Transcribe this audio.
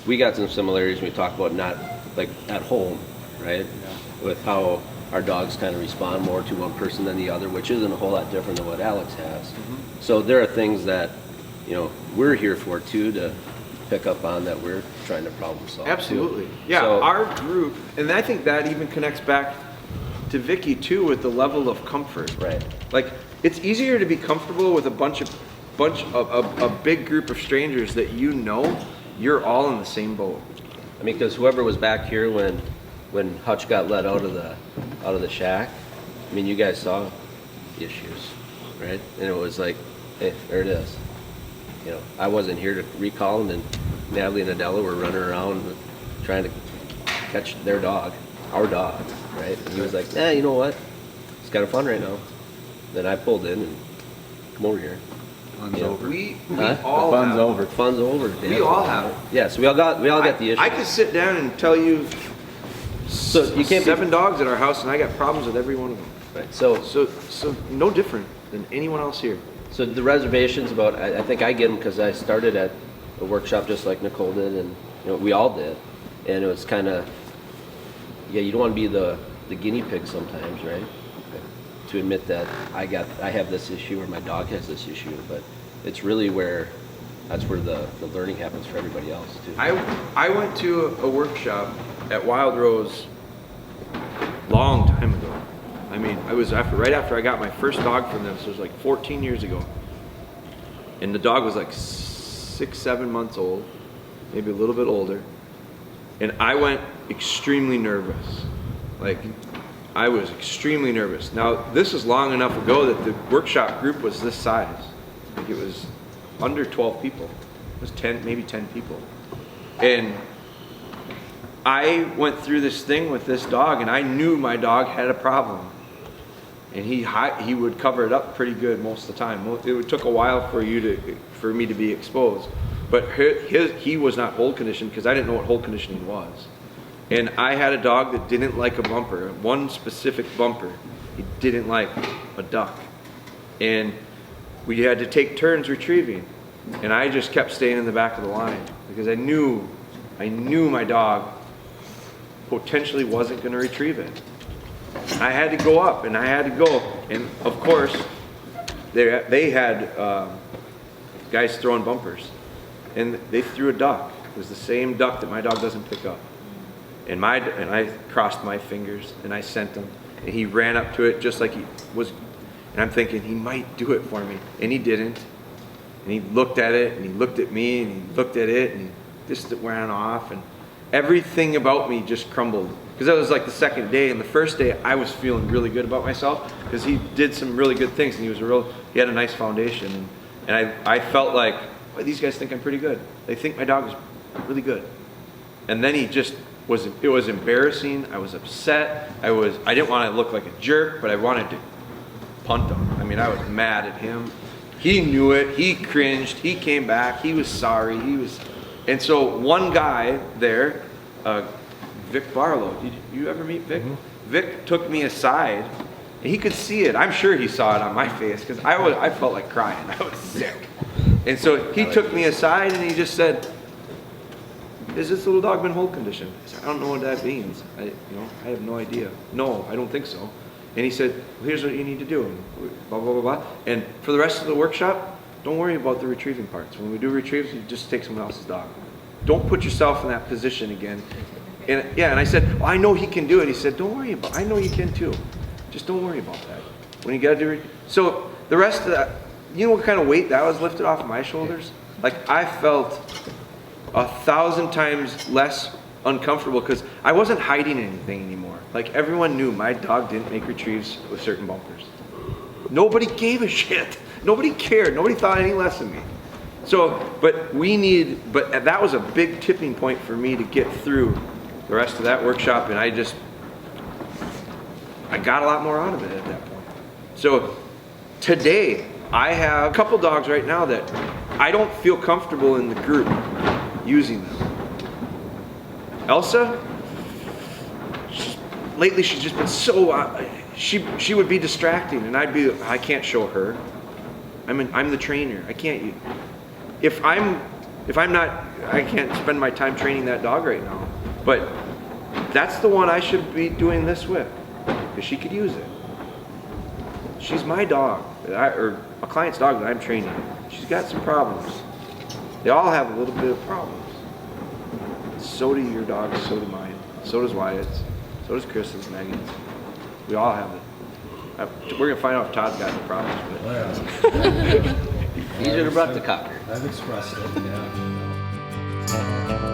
we got some similarities when we talk about not like at home, right? Yeah. With how our dogs kind of respond more to one person than the other, which isn't a whole lot different than what Alex has. Mm-hmm. So there are things that, you know, we're here for too, to pick up on, that we're trying to problem solve. Absolutely. Too. Yeah, so, our group, and I think that even connects back to Vicky too, with the level of comfort. Right. Like, it's easier to be comfortable with a big group of strangers that you know you're all in the same boat. I mean, because whoever was back here when Hutch got let out of the shack, I mean, you guys saw the issues, right? And it was like, hey, there it is. You know, I wasn't here to recall him, and Natalie and Adela were running around trying to catch their dog, our dog, right? And he was like, you know what? It's kind of fun right now. Then I pulled in and come over here. Fun's over. We all fun's have, over. Fun's over. We all have it. Yeah, so we all got the issue. I could sit down and tell you So you can't 7 dogs at our house, and I got problems with every one of them. Right. So No different than anyone else here. So the reservations about, I think I get them because I started at a workshop just like Nicole did, and you know, we all did, and it was kind of, yeah, you don't want to be the guinea pig sometimes, right? To admit that I have this issue or my dog has this issue, but it's really that's where the learning happens for everybody else too. I went to a workshop at Wild Rose long time ago. I mean, I was right after I got my first dog from them, so it was like 14 years ago. And the dog was like 6-7 months old, maybe a little bit older. And I went extremely nervous. Like, I was extremely nervous. Now, this is long enough ago that the workshop group was this size. Like, it was under 12 people. It was 10, maybe 10 people. And I went through this thing with this dog, and I knew my dog had a problem. And he would cover it up pretty good most of the time. It took a while for me to be exposed, but he was not hold conditioned because I didn't know what hold conditioning was. And I had a dog that didn't like a bumper, one specific bumper. He didn't like a duck, and we had to take turns retrieving. And I just kept staying in the back of the line because I knew my dog potentially wasn't going to retrieve it. I had to go up, and I had to go, and of course, they had guys throwing bumpers, and they threw a duck. It was the same duck that my dog doesn't pick up, and I crossed my fingers, and I sent him, and he ran up to it just like he was, and I'm thinking he might do it for me, and he didn't, and he looked at it, and he looked at me, and he looked at it, and he just ran off, and everything about me just crumbled. Because that was like the second day, and the first day I was feeling really good about myself because he did some really good things, and he had a nice foundation, and I felt like, well, these guys think I'm pretty good. They think my dog is really good. And then it was embarrassing. I was upset. I didn't want to look like a jerk, but I wanted to punt him. I mean, I was mad at him. He knew it. He cringed. He came back. He was sorry. And so one guy there, Vic Barlow. Did you ever meet Vic? Mm-hmm. Vic took me aside, and he could see it. I'm sure he saw it on my face because I felt like crying. I was sick. And so he took me aside, and he just said, "Is this little dog been hold conditioned?" I said, "I don't know what that means. I have no idea." "No, I don't think so." And he said, "Well, here's what you need to do." And blah blah blah blah. And for the rest of the workshop, don't worry about the retrieving parts. When we do retrieves, you just take someone else's dog. Don't put yourself in that position again. And I said, well, I know he can do it. He said, don't worry about it. I know you can too. Just don't worry about that. When you got to do it. So the rest of that, you know what kind of weight that was lifted off of my shoulders? Like, I felt 1,000 times less uncomfortable because I wasn't hiding anything anymore. Like, everyone knew my dog didn't make retrieves with certain bumpers. Nobody gave a shit. Nobody cared. Nobody thought any less of me. So, but that was a big tipping point for me to get through the rest of that workshop, and I got a lot more out of it at that point. So today, I have a couple dogs right now that I don't feel comfortable in the group using them. Elsa, lately she's just been so, she would be distracting, and I can't show her. I'm the trainer. I can't. If I'm not I can't spend my time training that dog right now. But that's the one I should be doing this with, because she could use it. She's my dog, or a client's dog that I'm training. She's got some problems. They all have a little bit of problems. So do your dogs, so do mine. So does Wyatt's. So does Chris's, Megan's. We all have it. We're gonna find out if Todd's got any problems with it. Well, You should have brought the cocker. I've expressed it, yeah.